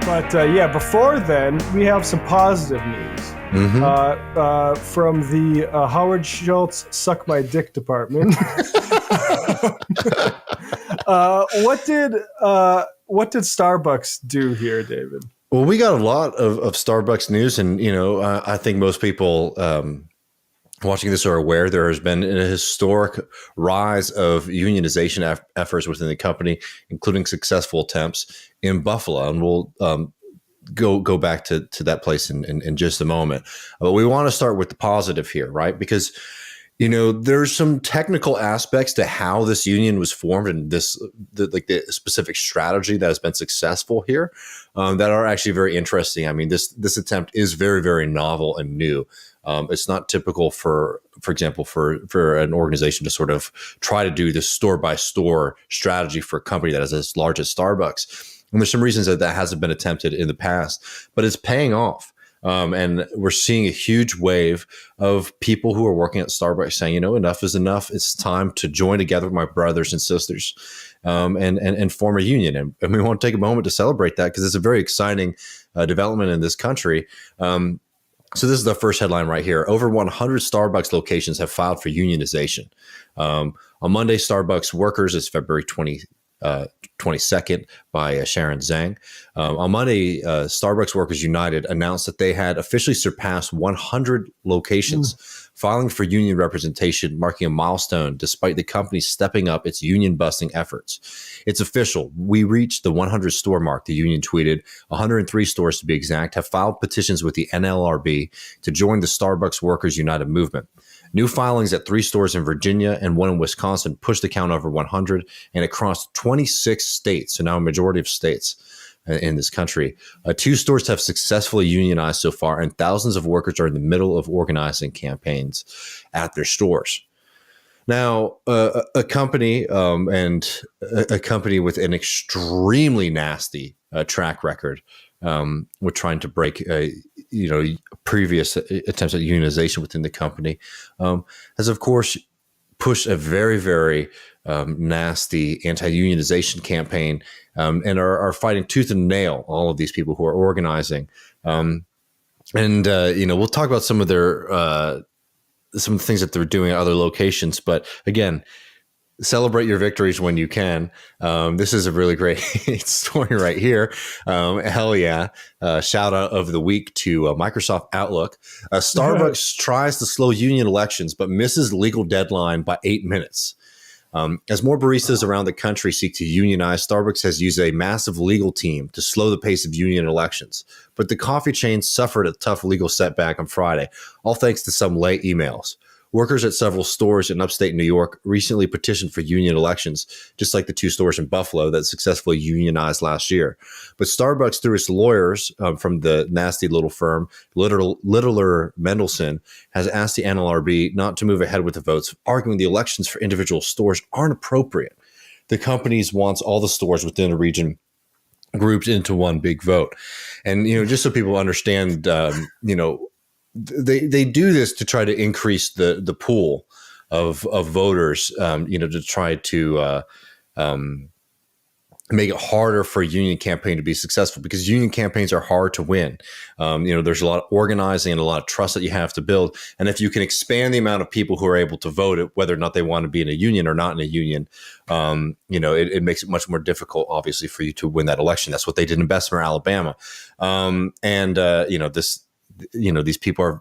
But yeah, before then, we have some positive news from the Howard Schultz "Suck My Dick" department. What did Starbucks do here, David? Well, we got a lot of Starbucks news, and I think most people watching this are aware there has been a historic rise of unionization efforts within the company, including successful attempts in Buffalo, and we'll go back to that place in just a moment. But we want to start with the positive here, right? Because there's some technical aspects to how this union was formed and the specific strategy that has been successful here that are actually very interesting. I mean, this attempt is very, very novel and new. It's not typical for example, for an organization to sort of try to do this store by store strategy for a company that is as large as Starbucks. And there's some reasons that hasn't been attempted in the past, but it's paying off. And we're seeing a huge wave of people who are working at Starbucks saying, enough is enough. It's time to join together with my brothers and sisters and form a union. And we want to take a moment to celebrate that because it's a very exciting development in this country. So this is the first headline right here. Over 100 Starbucks locations have filed for unionization. On Monday, Starbucks workers, it's February 22nd by Sharon Zhang. On Monday, Starbucks Workers United announced that they had officially surpassed 100 locations filing for union representation, marking a milestone despite the company stepping up its union busting efforts. It's official. We reached the 100 store mark, the union tweeted. 103 stores to be exact have filed petitions with the NLRB to join the Starbucks Workers United movement. New filings at 3 stores in Virginia and 1 in Wisconsin pushed the count over 100 and across 26 states, so now a majority of states in this country. 2 stores have successfully unionized so far, and thousands of workers are in the middle of organizing campaigns at their stores. Now, a company a company with an extremely nasty track record with trying to break previous attempts at unionization within the company has, of course, pushed a very, very nasty anti-unionization campaign and are fighting tooth and nail, all of these people who are organizing. We'll talk about some of their some of the things that they're doing at other locations. But again, celebrate your victories when you can. This is a really great story right here. Hell yeah. Shout out of the week to Microsoft Outlook. Starbucks tries to slow union elections, but misses legal deadline by 8 minutes. As more baristas around the country seek to unionize, Starbucks has used a massive legal team to slow the pace of union elections. But the coffee chain suffered a tough legal setback on Friday, all thanks to some late emails. Workers at several stores in upstate New York recently petitioned for union elections, just like the 2 stores in Buffalo that successfully unionized last year. But Starbucks, through its lawyers from the nasty little firm, Littler Mendelsohn, has asked the NLRB not to move ahead with the votes, arguing the elections for individual stores aren't appropriate. The company wants all the stores within the region grouped into one big vote. And, just so people understand, they do this to try to increase the pool of voters, to try to make it harder for a union campaign to be successful, because union campaigns are hard to win. There's a lot of organizing and a lot of trust that you have to build. And if you can expand the amount of people who are able to vote, whether or not they want to be in a union or not in a union, it makes it much more difficult, obviously, for you to win that election. That's what they did in Bessemer, Alabama. These people are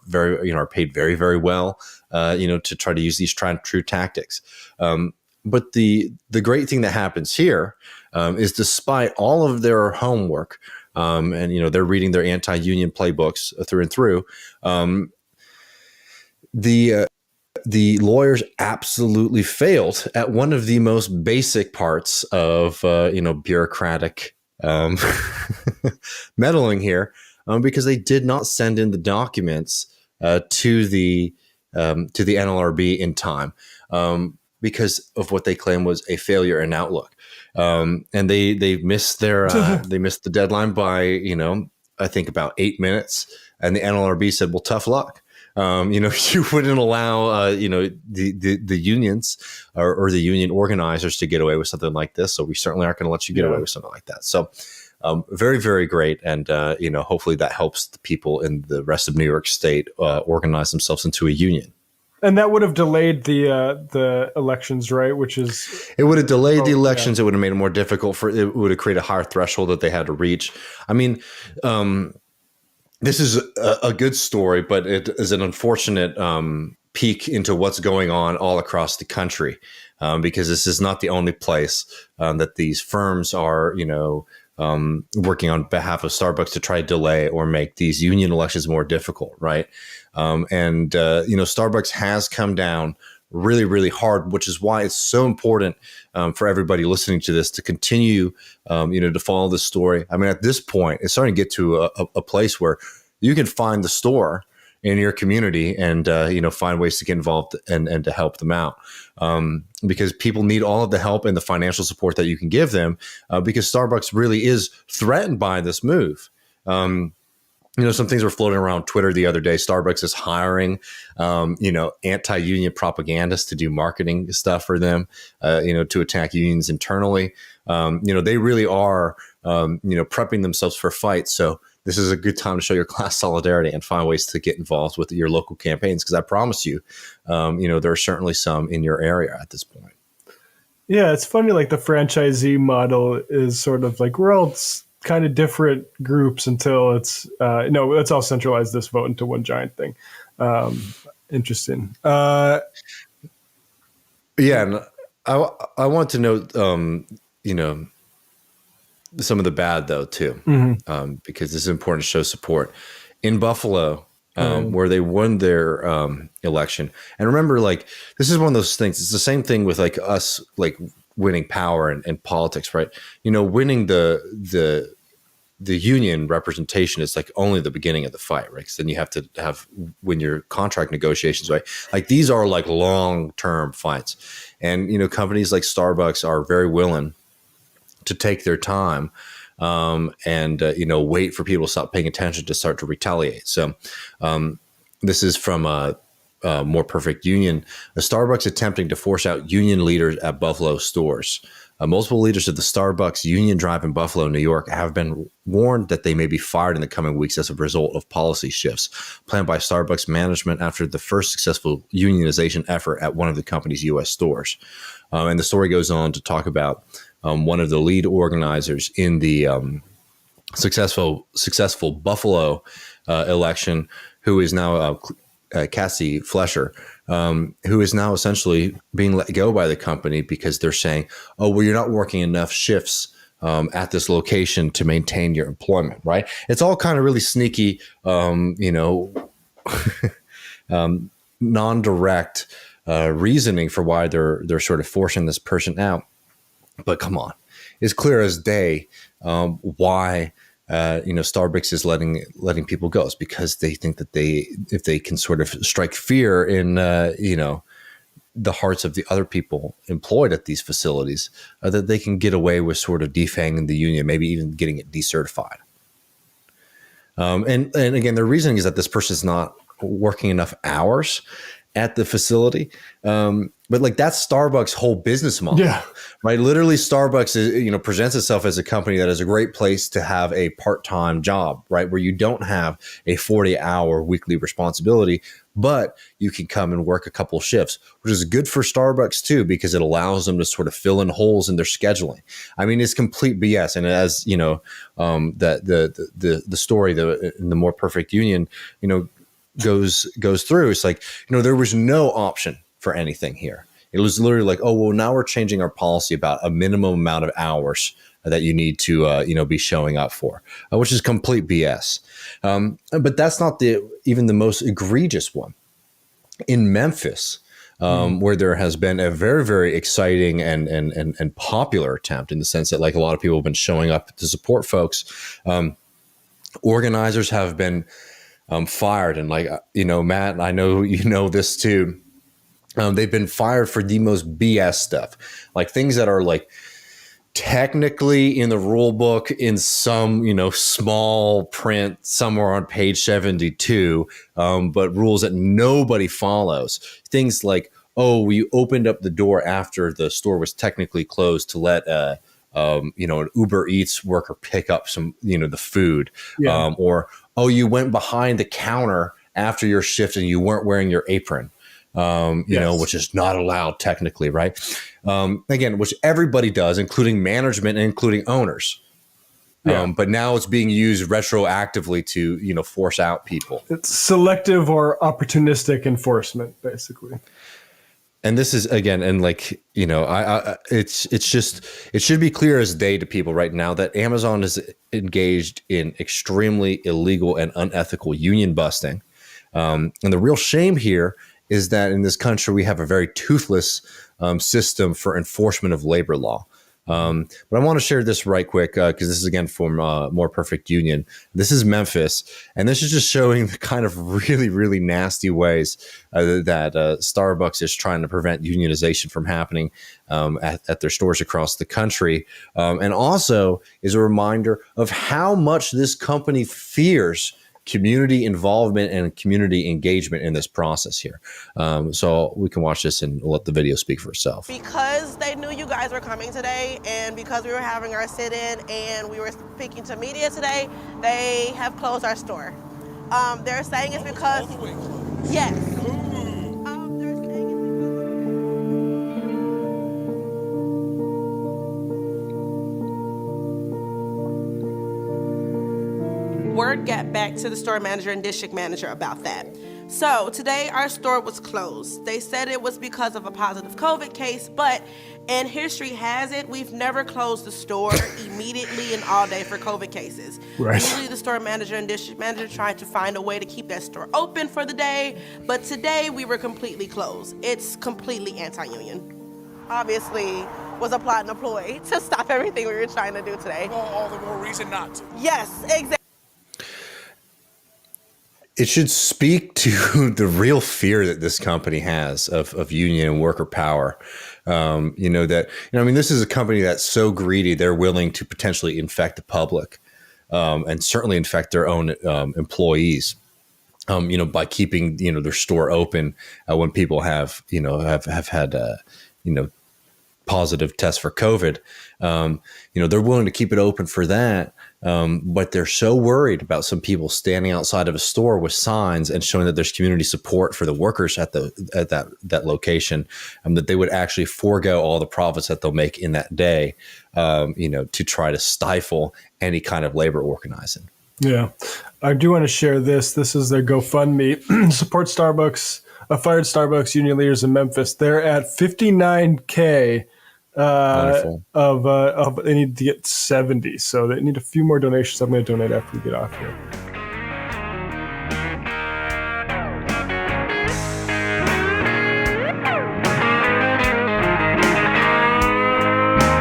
are paid very, very well, to try to use these tried and true tactics. But the great thing that happens here is, despite all of their homework, and they're reading their anti-union playbooks through and through, the lawyers absolutely failed at one of the most basic parts of bureaucratic meddling here. Because they did not send in the documents to the NLRB in time, because of what they claim was a failure in Outlook, and they missed their they missed the deadline by I think about 8 minutes, and the NLRB said, "Well, tough luck." You wouldn't allow the unions or the union organizers to get away with something like this, so we certainly aren't going to let you get away with something like that. So. Very, very great. And, hopefully that helps the people in the rest of New York State organize themselves into a union. And that would have delayed the elections, right? Which is it would have delayed the elections. Yeah. It would have made it more difficult it would have created a higher threshold that they had to reach. I mean, this is a good story, but it is an unfortunate peek into what's going on all across the country, because this is not the only place that these firms are, working on behalf of Starbucks to try to delay or make these union elections more difficult, right? Starbucks has come down really, really hard, which is why it's so important for everybody listening to this to continue, to follow this story. I mean, at this point, it's starting to get to a place where you can find the store in your community and, find ways to get involved and to help them out. Because people need all of the help and the financial support that you can give them, because Starbucks really is threatened by this move. Some things were floating around Twitter the other day. Starbucks is hiring, anti-union propagandists to do marketing stuff for them, to attack unions internally. They really are, prepping themselves for fights. So this is a good time to show your class solidarity and find ways to get involved with your local campaigns. Because I promise you, there are certainly some in your area at this point. Yeah, it's funny. Like the franchisee model is sort of like we're all kind of different groups until it's let's all centralize this vote into one giant thing. Interesting. And I want to note, some of the bad though too, because this is important to show support in Buffalo, where they won their election. And remember, like this is one of those things. It's the same thing with like us, like winning power and politics, right? Winning the union representation is like only the beginning of the fight, right? Because then you have to win your contract negotiations, right? Like these are like long-term fights, and companies like Starbucks are very willing to take their time and wait for people to stop paying attention to start to retaliate. So this is from a More Perfect Union. Starbucks attempting to force out union leaders at Buffalo stores. Multiple leaders of the Starbucks union drive in Buffalo, New York, have been warned that they may be fired in the coming weeks as a result of policy shifts planned by Starbucks management after the first successful unionization effort at one of the company's U.S. stores. And the story goes on to talk about one of the lead organizers in the successful Buffalo election, who is now Cassie Flesher, who is now essentially being let go by the company because they're saying, oh, well, you're not working enough shifts at this location to maintain your employment, right? It's all kind of really sneaky, non-direct reasoning for why they're sort of forcing this person out. But come on, it's clear as day why Starbucks is letting people go. It's because they think that if they can sort of strike fear in the hearts of the other people employed at these facilities, that they can get away with sort of defanging the union, maybe even getting it decertified. And again, the reasoning is that this person is not working enough hours at the facility. But like that's Starbucks' whole business model, yeah. Right? Literally, Starbucks is, presents itself as a company that is a great place to have a part-time job, right? Where you don't have a 40-hour weekly responsibility, but you can come and work a couple shifts, which is good for Starbucks too, because it allows them to sort of fill in holes in their scheduling. I mean, it's complete BS. And as the story, in the More Perfect Union, goes through, it's like, there was no option for anything here. It was literally like, oh, well, now we're changing our policy about a minimum amount of hours that you need to, be showing up for, which is complete BS. But that's not even the most egregious one. In Memphis, where there has been a very, very exciting and popular attempt, in the sense that like a lot of people have been showing up to support folks. Organizers have been fired, and like Matt, I know this too. They've been fired for the most BS stuff, like things that are like technically in the rule book in some, small print somewhere on page 72, but rules that nobody follows. Things like, oh, we opened up the door after the store was technically closed to let an Uber Eats worker pick up some, the food, Yeah. or, oh, you went behind the counter after your shift and you weren't wearing your apron, Yes. which is not allowed technically, right? Again, which everybody does, including management and including owners. Yeah. But now it's being used retroactively to, force out people. It's selective or opportunistic enforcement, basically. And this is, again, and like, it's just, it should be clear as day to people right now that Amazon is engaged in extremely illegal and unethical union busting. And the real shame here is that in this country, we have a very toothless system for enforcement of labor law. But I want to share this right quick because this is, again, from More Perfect Union. This is Memphis, and this is just showing the kind of really, really nasty ways that Starbucks is trying to prevent unionization from happening at their stores across the country. And also is a reminder of how much this company fears community involvement and community engagement in this process here. So we can watch this and let the video speak for itself. Because they knew you guys were coming today, and because we were having our sit-in and we were speaking to media today, they have closed our store. They're saying it's because, yes. They're saying it's word got back to the store manager and district manager about that. So today our store was closed. They said it was because of a positive COVID case, but and history has it, we've never closed the store immediately and all day for COVID cases. Right. Usually the store manager and district manager tried to find a way to keep that store open for the day, but today we were completely closed. It's completely anti-union. Obviously was a plot and a ploy to stop everything we were trying to do today. Well, all the more reason not to. Yes, exactly. It should speak to the real fear that this company has of union and worker power. This is a company that's so greedy, they're willing to potentially infect the public and certainly infect their own employees, by keeping, their store open when people have had, positive tests for COVID. They're willing to keep it open for that. But they're so worried about some people standing outside of a store with signs and showing that there's community support for the workers at that location, that they would actually forego all the profits that they'll make in that day, to try to stifle any kind of labor organizing. Yeah. I do want to share this. This is their GoFundMe. Support Starbucks, fired Starbucks union leaders in Memphis. They're at 59K. Of they need to get 70, so they need a few more donations. I'm going to donate after we get off here.